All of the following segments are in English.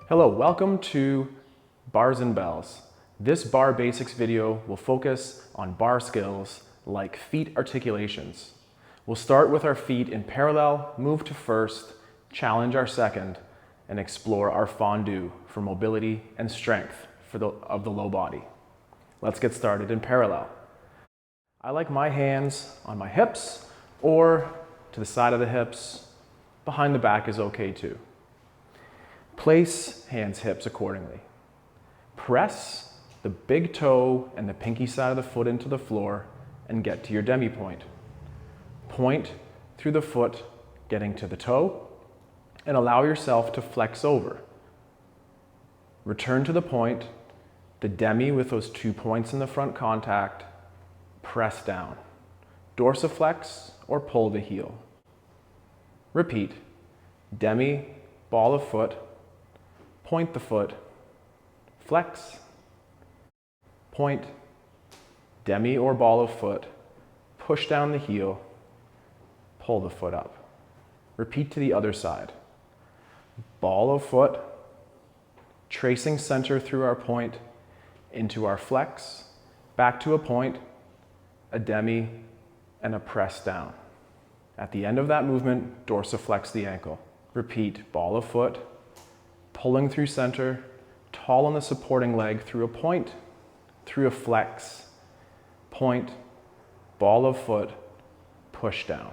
Hello, welcome to Barres and Bells. This bar basics video will focus on bar skills like feet articulations. We'll start with our feet in parallel, move to first, challenge our second, and explore our fondue for mobility and strength of the low body. Let's get started in parallel. I like my hands on my hips or to the side of the hips. Behind the back is okay too. Place hands, hips accordingly. Press the big toe and the pinky side of the foot into the floor and get to your demi-point. Point through the foot, getting to the toe, and allow yourself to flex over. Return to the point, the demi with those 2 points in the front contact, press down. Dorsiflex or pull the heel. Repeat, demi, ball of foot, point the foot, flex, point, demi or ball of foot, push down the heel, pull the foot up. Repeat to the other side. Ball of foot, tracing center through our point, into our flex, back to a point, a demi, and a press down. At the end of that movement, dorsiflex the ankle. Repeat, ball of foot, pulling through center, tall on the supporting leg through a point, through a flex, point, ball of foot, push down.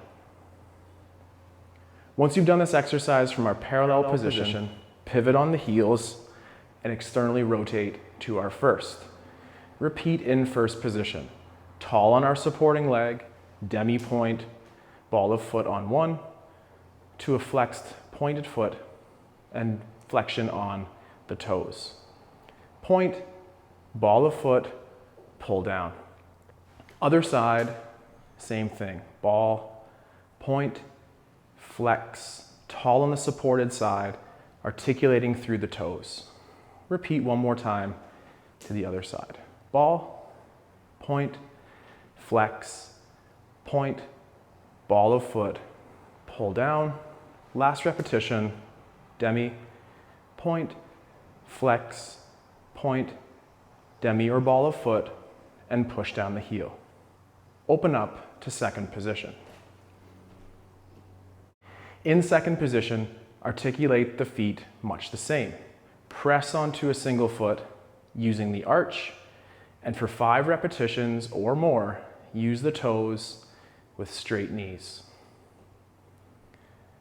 Once you've done this exercise from our parallel position, pivot on the heels and externally rotate to our first. Repeat in first position. Tall on our supporting leg, demi-point, ball of foot on one, to a flexed pointed foot, and flexion on the toes. Point, ball of foot, pull down. Other side, same thing. Ball, point, flex, tall on the supported side, articulating through the toes. Repeat one more time to the other side. Ball, point, flex, point, ball of foot, pull down. Last repetition, demi, point, flex, point, demi or ball of foot, and push down the heel. Open up to second position. In second position, articulate the feet much the same. Press onto a single foot using the arch, and for 5 repetitions or more, use the toes with straight knees.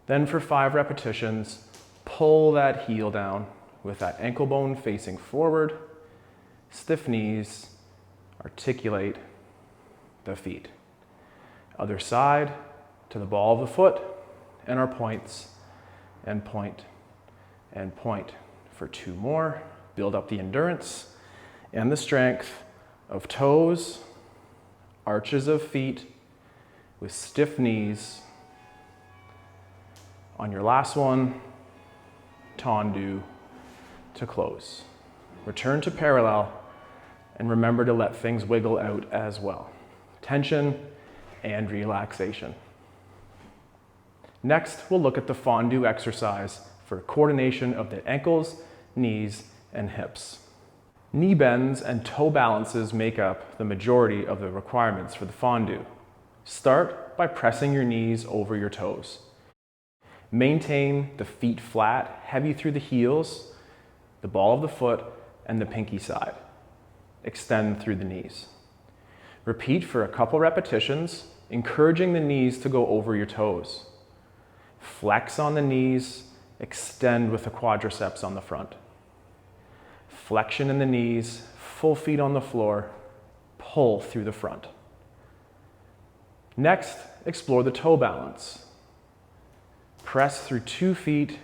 Then for 5 repetitions, pull that heel down with that ankle bone facing forward, stiff knees, articulate the feet. Other side to the ball of the foot and our points, and point, and point. For 2 more, build up the endurance and the strength of toes, arches of feet with stiff knees. On your last one, tendu to close. Return to parallel and remember to let things wiggle out as well. Tension and relaxation. Next, we'll look at the fondue exercise for coordination of the ankles, knees, and hips. Knee bends and toe balances make up the majority of the requirements for the fondue. Start by pressing your knees over your toes. Maintain the feet flat, heavy through the heels, the ball of the foot, and the pinky side. Extend through the knees. Repeat for a couple repetitions, encouraging the knees to go over your toes. Flex on the knees, extend with the quadriceps on the front. Flexion in the knees, full feet on the floor, pull through the front. Next, explore the toe balance. Press through 2 feet,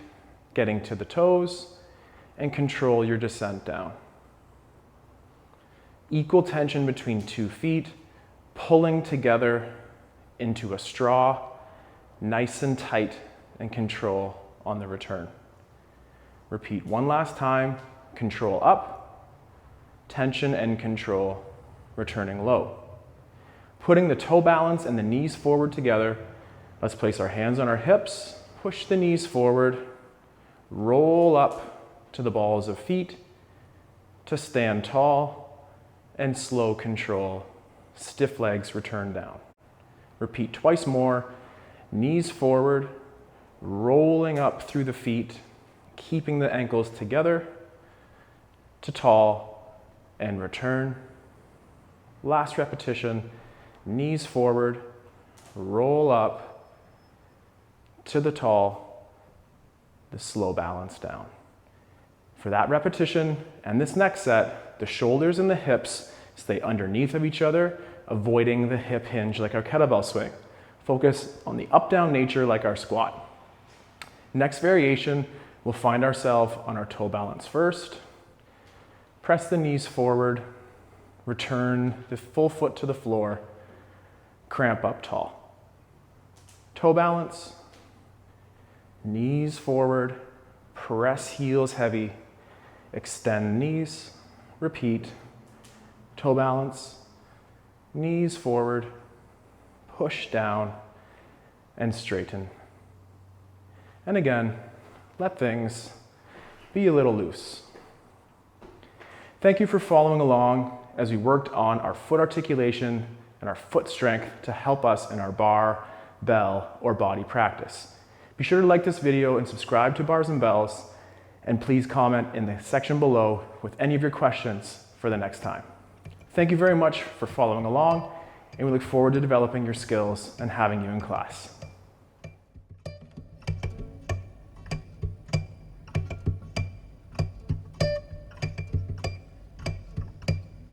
getting to the toes, and control your descent down. Equal tension between 2 feet, pulling together into a straw, nice and tight, and control on the return. Repeat one last time, control up, tension and control, returning low. Putting the toe balance and the knees forward together, let's place our hands on our hips, push the knees forward, roll up to the balls of feet, to stand tall, and slow control. Stiff legs return down. Repeat twice more, knees forward, rolling up through the feet, keeping the ankles together, to tall, and return. Last repetition, knees forward, roll up to the tall, the slow balance down. For that repetition and this next set, the shoulders and the hips stay underneath of each other, avoiding the hip hinge like our kettlebell swing. Focus on the up-down nature like our squat. Next variation, we'll find ourselves on our toe balance first. Press the knees forward, return the full foot to the floor, cramp up tall. Toe balance, knees forward, press heels heavy, extend knees, repeat, toe balance, knees forward, push down, and straighten. And again, let things be a little loose. Thank you for following along as we worked on our foot articulation and our foot strength to help us in our bar, bell, or body practice. Be sure to like this video and subscribe to Bars and Bells, and please comment in the section below with any of your questions for the next time. Thank you very much for following along, and we look forward to developing your skills and having you in class.